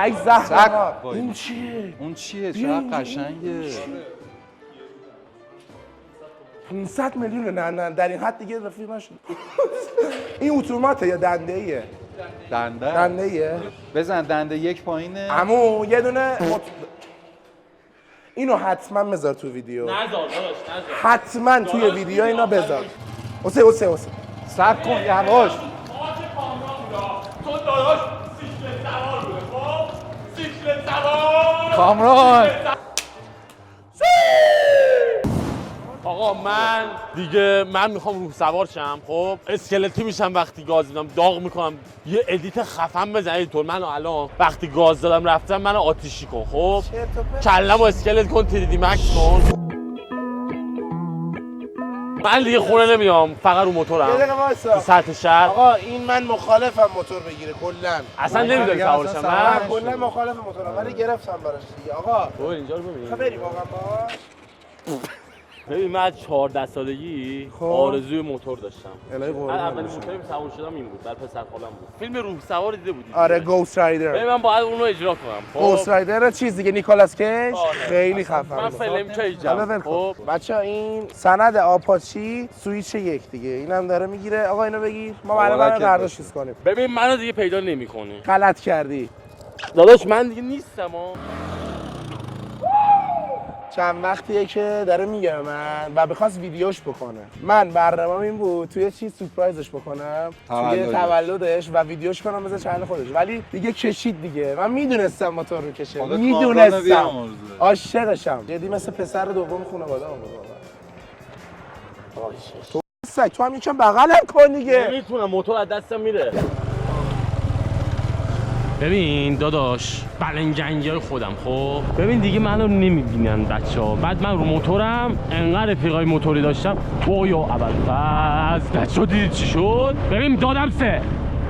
ای زهر. این چیه؟ اون چیه؟ چقدر قشنگه. 500 میلیون نه در این حد دیگه رفیق نشد. این اتوماته یا دنده ایه؟ دنده ایه؟ بزن دنده یک پایینه. عمو یه دونه اینو حتما بذار تو ویدیو. نذار. حتما توی ویدیو اینا بذار. حسین صبر کن یواش. تو داداش سیکلت سوار بوده خب؟ سیکلت سوار کامران آقا من میخوام روح سوار شم خب اسکلتی میشم وقتی گاز میدم داغ میکنم یه ادیت خفن بزنید تو منو الان وقتی گاز دادم رفتم منو آتیشی کن خب کلمو اسکلت کن 3D مکس کن من دیگه خونه نمیام فقط رو موتورم یه دقیقه وایسا سطح شهر آقا این من مخالفم موتور بگیره کلا اصلا نمیذاری سوار شم من کلا مخالف موتورم ولی گرفتم براش دیگه آقا تو اینجا رو ببین بریم واقعا باش ببین من از 14 سالگی آرزوی موتور داشتم. الهی قربون. اولین موتوری که سوار شدم این بود. بعد پسر خالم بود. فیلم روح سوار دیده بودی؟ آره گوست رایدر. ببین من باید اون رو اجرا کنم. گوست رایدر چیز دیگه نیکولاس کیج خیلی خفن. من فیلم کیجم. خب بچا این سند آپاچی سویچ یک دیگه. اینم داره میگیره. آقا اینو بگیر. ما برای قرارداد چیز کنیم. ببین منو دیگه پیدا نمی‌کنی. غلط کردی. داداش من دیگه نیستم چند وقتیه که داره میگه من و بخواست ویدیوش بکنه من برنامه‌م این بود توی چیز سورپرایزش بکنم توی تولدش و ویدیوش کنم مثل چنل خودش ولی دیگه کشید دیگه من میدونستم موتور رو کشه میدونستم عاشقشم جدی مثل پسر دوم خانواده تو هم یکم بغلم کن دیگه نمیتونم موتور از دستم میره ببین داداش بلنگنگای خودم خب ببین دیگه منو نمیبینن بچه‌ها بعد من رو موتورم انقدر رفیقای موتوری داشتم یا ابوالفضل بچه‌ها دیدی چی شد ببین دادم سه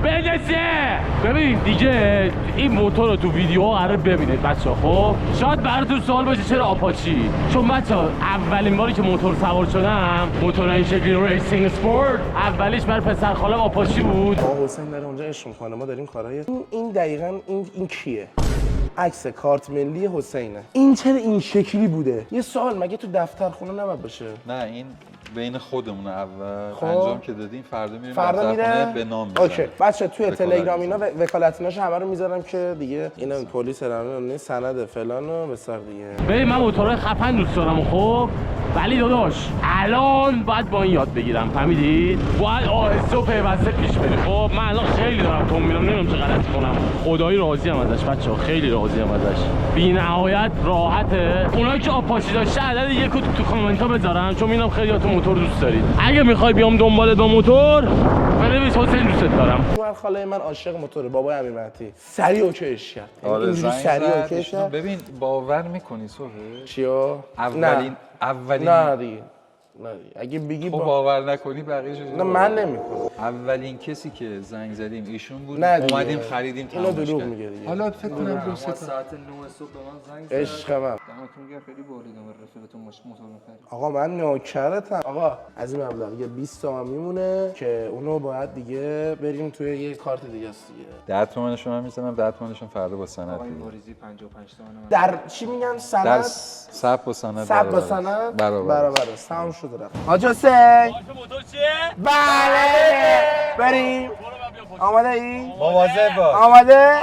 بده سه ببین دیگه این موتور رو تو ویدیوها قرار ببینید بچه‌ها خب شاید براتون سوال باشه چرا آپاچی چون بچه‌ها اولین باری که موتور سوار شدم موتور این شکلی ریسینگ اسپورت اولیش بر پسر خالم آپاچی بود آقا حسین داره اونجا عشق می‌کنه ما داریم کارهای این دقیقاً این کیه عکس کارت ملی حسینه این چرا این شکلی بوده یه سوال مگه تو دفتر خونه نباید باشه نه این بین خودمون اول انجام که دادیم فردا میریم میره به نام میذاریم اوکی بچا توی تلگرام اینا وکالتناش همه رو میذارم که دیگه اینا پلیس رانه سند فلان و بسار دیگه ببین من موتورهای خفن دوست دارم خب ولی داداش الان باید با این یاد بگیرم فهمیدی باید آهسته و پیوسته پیش بری خب من الان خیلی دارم تو میرم نمیدونم چه غلطی کنم خدایی راضی ام ازش بچه‌ها خیلی راضی ام ازش بی‌نهایت راحته اونایی که آپاچی داشته عدد یکو تو کامنت‌ها بذارن چون میبینم خیلیاتون موتور دوست دارید اگه میخوای بیام دنبالت با موتور بنویس حسین دوست دارم من خاله من عاشق موتوره بابای امیر مهدی سریع اوکیش کرد اینجوری سریع اوکیش کرد ببین باور میکنی صبح چیو اولین نه دیگه اگه بگی باور نکنی بقیه چیزا نه من نمیکنم اولین کسی که زنگ زدیم ایشون بود اومدیم خریدیم اینو دروغ میگه دیگه حالا فکر کنم دو سه ساعت 9 صبح به من زنگ زد عشق من دمتون گرم خیلی باریدم رفیقتون موتور می‌خرید آقا من نوکرتم آقا از این مبلغ یه 20 تومن میمونه که اونو باید دیگه بریم توی یه کارت دیگه است دیگه 10 تومنشون هم میزنم 10 تومنشون فردا با سند آقا این واریزی 55 تومن در چی میگن سند در ثبت و سند برابر سام شده رفت حاج حسین موتور چیه بله بریم آماده ای؟ مواظب باش. آماده؟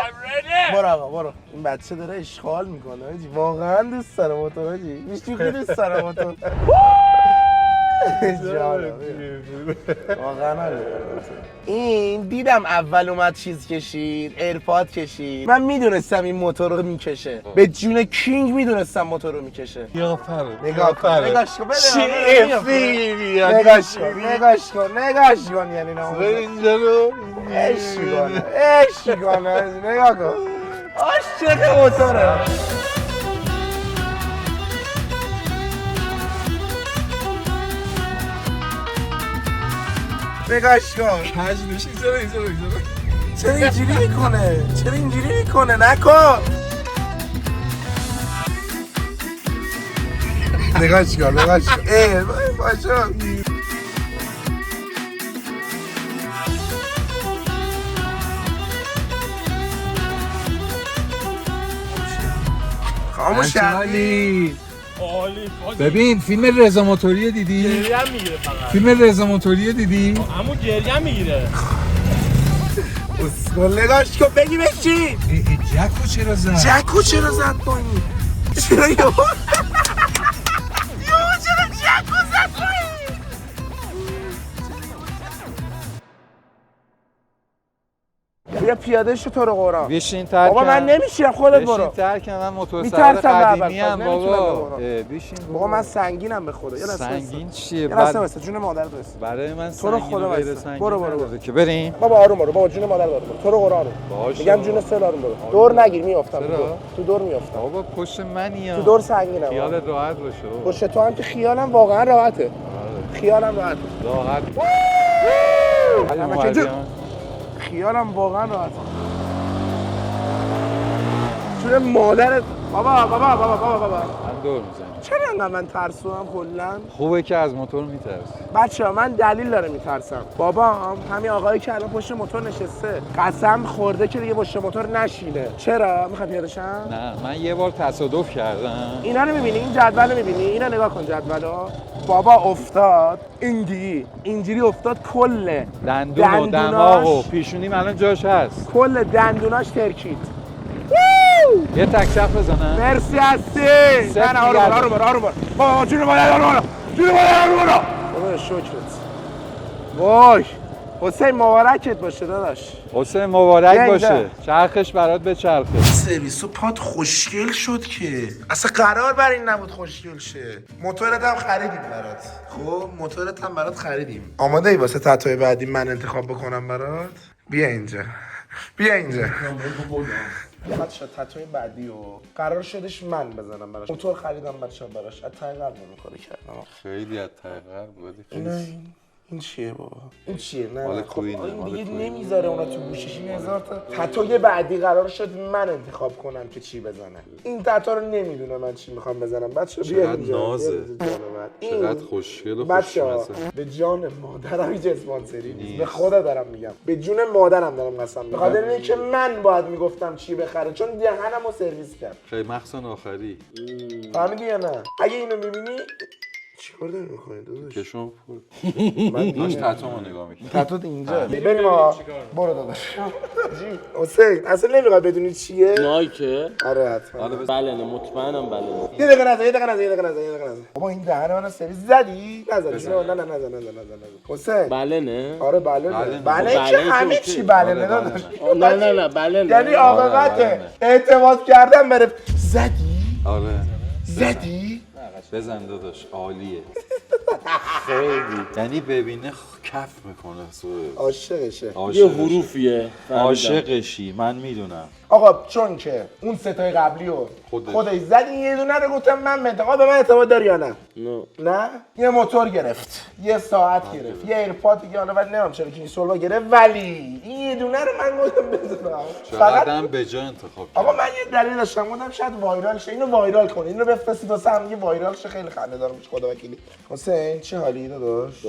برو آقا برو. این بچه داره اشغال میکنه حاجی. واقعا دوست داره موتور حاجی. میشوخی دوست داره موتور. واقعا این دیدم اول اومد چیز کشید، ایرپاد کشید. من میدونستم این موتور رو میکشه. به جون کینگ میدونستم موتور رو میکشه. نگاه نگاش کن نگاش کن یعنی ناموسه اینجا رو عشق کنه نگاه کن عاشق موتوره نگاش کن کج میشی چرا اینجوری میکنه نکن نگاش کن باشا خاموش کردی ببین فیلم رضا موتوری دیدی؟ گریه هم میگیره فقط. فیلم رضا موتوری دیدی؟ همون گریه هم میگیره. اسکول نگاش کن بگی بشی جکو چرا زد پایین چرا یهو چرا جکو زد پایین بیا پیاده شو تو رو قرآن بشین ترکم بابا من نمیشیرم خودت برو بشین ترکم من موتور میترسم سوار قدیمی ام نمیتونم بابا ببرم. بشین بابا من سنگینم به خدا سنگین چیه؟ یه لحظه جون مادر بس برای من تو رو سنگین خدا و غیر وایسا. سنگین برو. نداره که بریم بابا آروم برو بابا جون مادر برو تو رو قرآن میگم جون سل آروم برو دور نگیر میافتم تو دور میافتم بابا پشت منی تو دور سنگینم خیالت راحت باشه پشت تو هم که خیالم واقعا راحته خیالم راحته خیالم واقعا راحته چون مادرت بابا من دور میزنم چرا انقدر من ترسوام کلا خوبه که از موتور میترسی بچه‌ها من دلیل داره میترسم بابام همین آقایی که الان پشت موتور نشسته قسم خورده که دیگه پشت موتور نشینه چرا میخوای پیاده‌شم نه من یه بار تصادف کردم اینا رو میبینی این جدول رو میبینی اینا نگاه کن جدولو بابا افتاد اینجوری افتاد کل دندون و دماغ و پیشونیم الان جاش هست کل دندوناش ترکید یه تکچف بزنم مرسی هستی نه آروم برو بابا جون مادر بابا شکرت وای حسین مبارکت باشه داداش حسین مبارک باشه چرخش برات به چرخه سرویس و پات خوشگل شد که اصلا قرار بر این نبود خوشگل شه موتورت هم خریدیم برات خب موتورت هم برات خریدیم آماده ای واسه تتوی بعدی من انتخاب بکنم برات بیا اینجا فقط شد تتوی بعدی و قرار شدش من بزنم براش موتور خریدم بچه‌ها براش از ته قلب کارو کردم خیلی از ته قلب بودی این چیه بابا؟ این چیه؟ نه مال خب کوینه، این مال دیگه کوینه. نمیذاره اونا تو گوشش این هزار تا تتوی بعدی قرار شد من انتخاب کنم که چی بزنم این تتو رو نمیدونه من چی میخوام بزنم بچه بیا چقدر اینجا نازه. این چقدر خوشگل و بچه‌ها خوشمزه. به جان مادرم هیچ اسپانسری نیست به خدا دارم میگم به جون مادرم دارم قسم می‌خورم بخاطر اینه که من باید میگفتم چی بخره چون دهنمو سرویس کرد خیلی مخصوصا آخری فهمیدی یا نه اگه اینو میبینی چیکار داری می‌کنی داداش کشم من داشت تتومو نگاه میکنم تتوت اینجا بریم آقا برو داداش جی حسین اصلا نمیخواد بدونی چیه نایکه آره حتما بله مطمئنم بله یه دقیقه نزن بابا این دهن منو سرویس زدی نزن حسین بله نه آره بله که همه چی بله نه داداش نه بله نه یعنی عاقبت اعتماد کردن بره زدی بزن داداش عالیه خیلی یعنی ببینه کف میکنه عاشقشه یه حروفیه عاشقشی من میدونم آقا چون که اون ستای قبلی رو خودش زد این یه دونه رو گفتم من منطقه به من اعتماد داری یا نه نه یه موتور گرفت یه ساعت گرفت یه ایرپاد دیگه حالا ولی نمیدونم چرا که این سولوا گرفت ولی این یه دونه رو من گفتم بزنم چقدرم به جا انتخاب آقا من یه دلیل داشتم گفتم شاید وایرال شه اینو وایرال کنه اینو بفرستید واسه هم یه وایرال شه خیلی خنده‌دار میشه خدا وکیلی حسین چه حالی داداش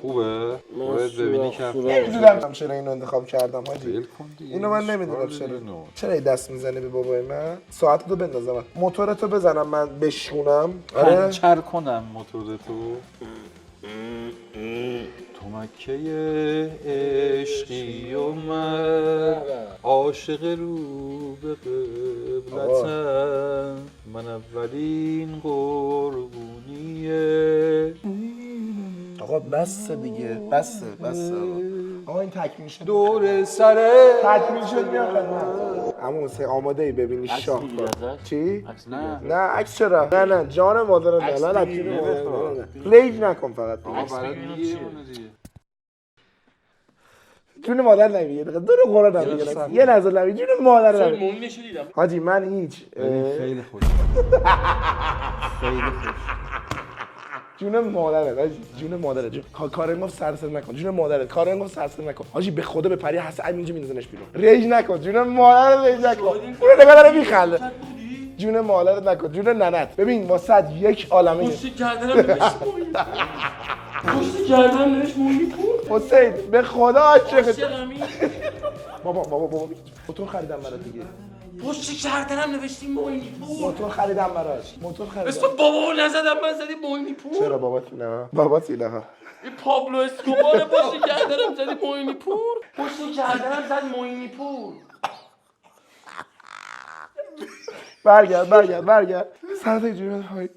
خوبه باید ببینی کف نمیدونم چرا اینو انتخاب کردم حاجی اینو من نمیدونم چرا دست میزنی به بابای من ساعتتو بندازم موتورتو بزنم من بشونم پنچر کنم موتورتو تو مکه عشقی و من عاشق رو به قبلتم من اولین قربونیه. آقا بس دیگه، بس آقا این تکمیل شد دور سره تکمیل شد میام خدمت. عمو حسین آماده ای ببینی شاه چی؟ نه عکس چرا؟ نه جان مادر دلال اکیدی لیج نکن فقط. جون مادر نمیگه دقیقه دور قرآن نمیگه یه لحظه نمیگه جون مادر نمیگه حاجی من هیچ خیلی خوش خیلی خوش جون مادرت حاجی جون مادرت کارن گفت سرسر نکن جون مادرت کارن گفت سرسر نکن حاجی به خدا به پری هست اینجا میندازنش بیرون ریج نکن جون مادرت ریج نکن اون نگاه داره میخنده جون مادرت نکن جون ننت ببین واسه یک عالمه پشت گردنم نوشت پشت گردنم نوشت مومی پور حسین به خدا عاشقت بابا موتور خریدم برات دیگه پشت گردنم نوشتی مومی پور موتور خریدم براش موتور خریدم اسم بابا نزدم من زدی مومی پور چرا بابات نه ها این پابلو اسکوبار پشت گردنم زدی مومی پور پشت گردنم زد مومی پور برگرد سرت اینجوری های